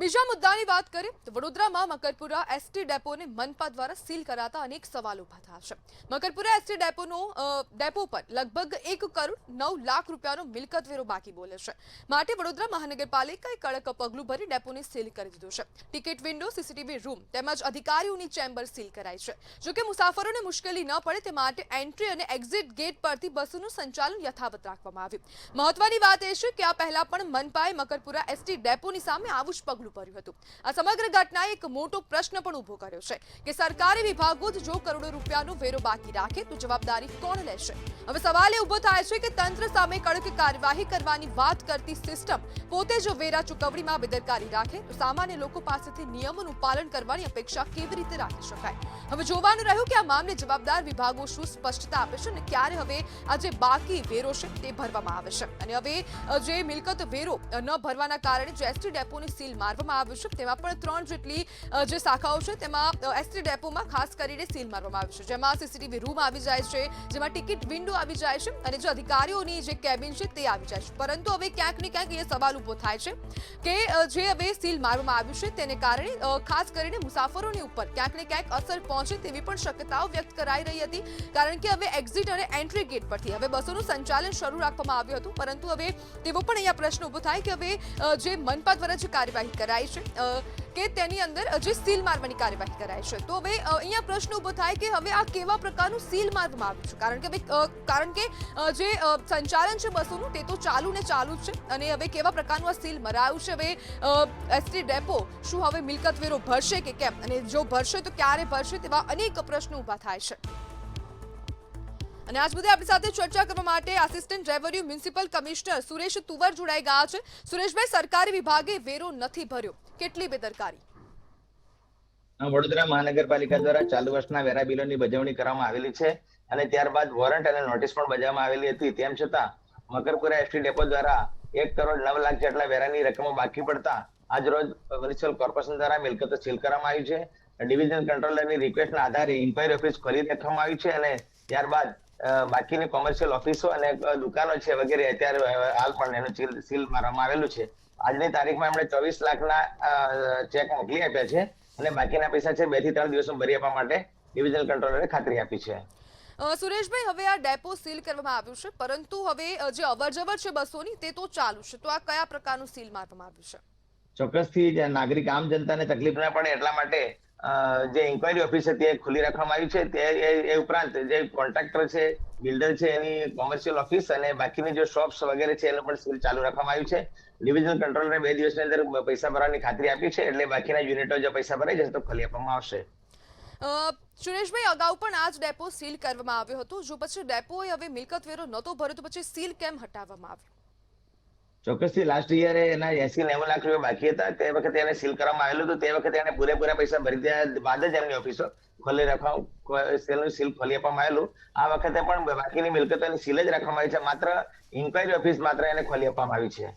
બીજા મુદ્દાની વાત કરીએ તો વડોદરામાં મકરપુરા એસટી ડેપોને મનપા દ્વારા સીલ કરાતા અનેક સવાલ ઉભા થયા છે। મકરપુરા એસટી ડેપો પર લગભગ 1,09,00,000 રૂપિયાનો મિલકત વેરો બાકી બોલે છે। માટે વડોદરા મહાનગરપાલિકાએ કડક પગલું ભરી ડેપોને સીલ કરી દીધો છે। ટિકિટ વિન્ડો, સીસીટીવી રૂમ તેમજ અધિકારીઓની ચેમ્બર સીલ કરાઈ છે। જોકે મુસાફરોને મુશ્કેલી ન પડે તે માટે એન્ટ્રી અને એક્ઝિટ ગેટ પરથી બસોનું સંચાલન યથાવત રાખવામાં આવ્યું। મહત્વની વાત એ છે કે આ પહેલા પણ મનપાએ મકરપુરા એસટી ડેપોની સામે આવું જ પગલું ભર્યું હતું। આ સમગ્ર ઘટનાએ એક મોટો પ્રશ્ન પણ ઊભો કર્યો છે કે સરકારી વિભાગો જ જો કરોડો રૂપિયાનો વેરો બાકી રાખે તો જવાબદારી કોણ લેશે? હવે સવાલ એ ઊભો થાય છે કે તંત્ર સામે કડક કાર્યવાહી કરવાની વાત કરતી સિસ્ટમ પોતે જો વેરા ચૂકવણીમાં બેદરકારી રાખે તો સામાન્ય લોકો પાસેથી નિયમોનું પાલન કરવાની અપેક્ષા કેવી રીતે રાખી શકાય? હવે જોવાનું રહ્યું કે આ મામલે જવાબદાર વિભાગો શું સ્પષ્ટતા આપે છે અને ક્યારે હવે આ જે બાકી વેરો છે તે ભરવામાં આવે છે। અને હવે જે મિલકત વેરો ન ભરવાના કારણે જે એસટી ડેપોની સીલ મારવામાં આવ્યું છે તેમાં પણ 3 જેટલી જે શાખાઓ છે તેમાં એસટી ડેપોમાં ખાસ કરીને સીલ મારવામાં આવ્યું છે, જેમાં સીસીટીવી રૂમ આવી જાય છે, જેમાં ટિકિટ વિન્ડો આવી જાય છે અને જે અધિકારીઓની જે કેબિન છે તે આવી જાય છે। પરંતુ હવે ક્યાંક ને ક્યાંક એ સવાલ ઊભો થાય છે કે જે હવે સીલ મારવામાં આવ્યું છે તેને કારણે ખાસ કરીને મુસાફરોની ઉપર ક્યાંક ને ક્યાંક અસર પહોંચે તેવી પણ શક્યતાઓ વ્યક્ત કરાઈ રહી હતી, કારણ કે હવે એક્ઝિટ અને એન્ટ્રી ગેટ પરથી હવે બસોનું સંચાલન શરૂ રાખવામાં આવ્યું હતું। પરંતુ હવે તેવો પણ અહીંયા પ્રશ્ન ઊભો થાય કે હવે જે મનપા દ્વારા જે કાર્યવાહી કરાઈ છે કે તેની અંદર જે સીલ મારવાની કાર્યવાહી કરાઈ છે તો હવે અહીંયા પ્રશ્ન ઊભો થાય કે હવે આ કેવા પ્રકારનું સીલ મારવામાં આવ્યું છે, કારણ કે જે સંચાલન છે બસોનું તે તો ચાલુ ને ચાલુ જ છે અને હવે કેવા પ્રકારનું આ સીલ મરાયું છે? હવે એસટી ડેપો શું હવે મિલકત વેરો ભરશે કે કેમ, અને જો ભરશે તો ક્યારે ભરશે તેવા અનેક પ્રશ્નો ઊભા થાય છે। અને આજ મુદ્દે આપણી સાથે ચર્ચા કરવા માટે assistant revenue municipal commissioner Suresh Tuvar જોડાઈ ગયા છે। સુરેશભાઈ, સરકારી વિભાગે વેરો નથી ભર્યો, કેટલી બેદરકારી? વડોદરા મહાનગરપાલિકા દ્વારા ચાલુ વર્ષના વેરા બિલોની બજવણી કરવામાં આવેલી છે અને ત્યારબાદ વોરંટ અને નોટિસ પણ બજાવવામાં આવેલી હતી। તેમ છતાં મકરપુરા એસટી ડેપો દ્વારા 1,09,00,000 જેટલા વેરાની રકમો બાકી પડતા આજ રોજ મ્યુનિસિપલ કોર્પોરેશન દ્વારા મિલકતો સીલ કરવામાં આવી છે। ડિવિઝન કંટ્રોલરની રિક્વેસ્ટના આધારે ઇન્ક્વાયરી ઓફિસ ખોલી રાખવામાં આવી છે અને ત્યારબાદ બાકીની કોમર્શિયલ ઓફિસો અને દુકાનો છે વગેરે અત્યારે હાલ પણ એનું સીલ મારવામાં આવેલું છે। આજની તારીખમાં એમણે 24 લાખના ચેક મોકલી આપ્યા છે અને બાકીના પૈસા છે 2 થી 3 દિવસમાં ભરી આપવા માટે ડિવિઝનલ કંટ્રોલરે ખાતરી આપી છે। સુરેશભાઈ, હવે આ ડેપો સીલ કરવામાં આવ્યું છે પરંતુ હવે જે અવરજવર છે બસોની તે તો ચાલુ છે, તો આ કયા પ્રકારનું સીલ મારવામાં આવ્યું છે? ચોક્કસથી નાગરિક આમ જનતાને તકલીફ ના પડે એટલા માટે જે ઇન્ક્વાયરી ઓફિસ છે તે ખુલ્લી રાખવામાં આવી છે। તે ઉપરાંત જે કોન્ટ્રાક્ટર છે, બિલ્ડર છે, એની કોમર્શિયલ ઓફિસ અને બાકીની જે શોપ્સ વગેરે છે એનું પણ સીલ ચાલુ રાખવામાં આવ્યું છે। ડિવિઝનલ કંટ્રોલરે 2 દિવસની અંદર પૈસા ભરવાની ખાતરી આપી છે, એટલે બાકીના યુનિટો જો પૈસા ભરાઈ જશે તો ખોલી આપવામાં આવશે। સુરેશભાઈ, અગાઉ પણ આ જ ડેપો સીલ કરવામાં આવ્યો હતો, જો પછી ડેપોએ હવે મિલકત વેરો નહોતો ભર્યો તો પછી સીલ કેમ હટાવવામાં આવ્યો? ચોક્કસથી લાસ્ટ યરે એના 80-90 લાખ રૂપિયા બાકી હતા, તે વખતે એને સીલ કરવામાં આવેલું હતું। તે વખતે એને પૂરેપૂરા પૈસા ભરી દીધા બાદ જ એમની ઓફિસો ખોલી સીલ ખોલી આપવામાં આવેલું। આ વખતે પણ બાકીની મિલકતોની સીલ જ રાખવામાં આવી છે, માત્ર ઇન્ક્વાયરી ઓફિસ માત્ર એને ખોલી આપવામાં આવી છે।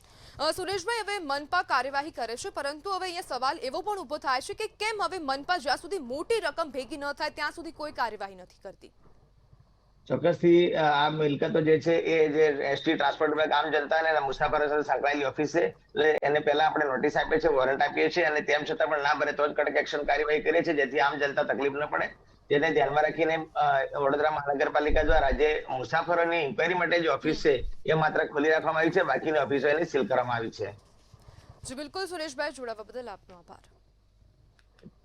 સુરેશભાઈ, હવે મનપા કાર્યવાહી કરે છે પરંતુ હવે અહીંયા સવાલ એવો પણ ઊભો થાય છે કે કેમ હવે મનપા જ્યાં સુધી મોટી રકમ ભેગી ન થાય ત્યાં સુધી કોઈ કાર્યવાહી નથી કરતી? ચોક્કસથી આ મિલકતો જે છે એ જે એસટી ટ્રાન્સપોર્ટ વિભાગ આમ જનતા અને મુસાફરો સાથે સંકળાયેલી ઓફિસ છે, એટલે એને પહેલા આપણે નોટિસ આપીએ છીએ, વોરંટ આપીએ છીએ અને તેમ છતાં પણ ના ભરે તો જ કડક એક્શન કાર્યવાહી કરીએ છીએ, જેથી આમ જનતા તકલીફ ન પડે। જેને ધ્યાનમાં રાખીને વડોદરા મહાનગરપાલિકા દ્વારા જે મુસાફરોની ઇન્ક્વાયરી માટે જે ઓફિસ છે એ માત્ર ખોલી રાખવામાં આવી છે, બાકીની ઓફિસો એની સીલ કરવામાં આવી છે। જી બિલકુલ સુરેશભાઈ, જોડાવા બદલ આપનો આભાર।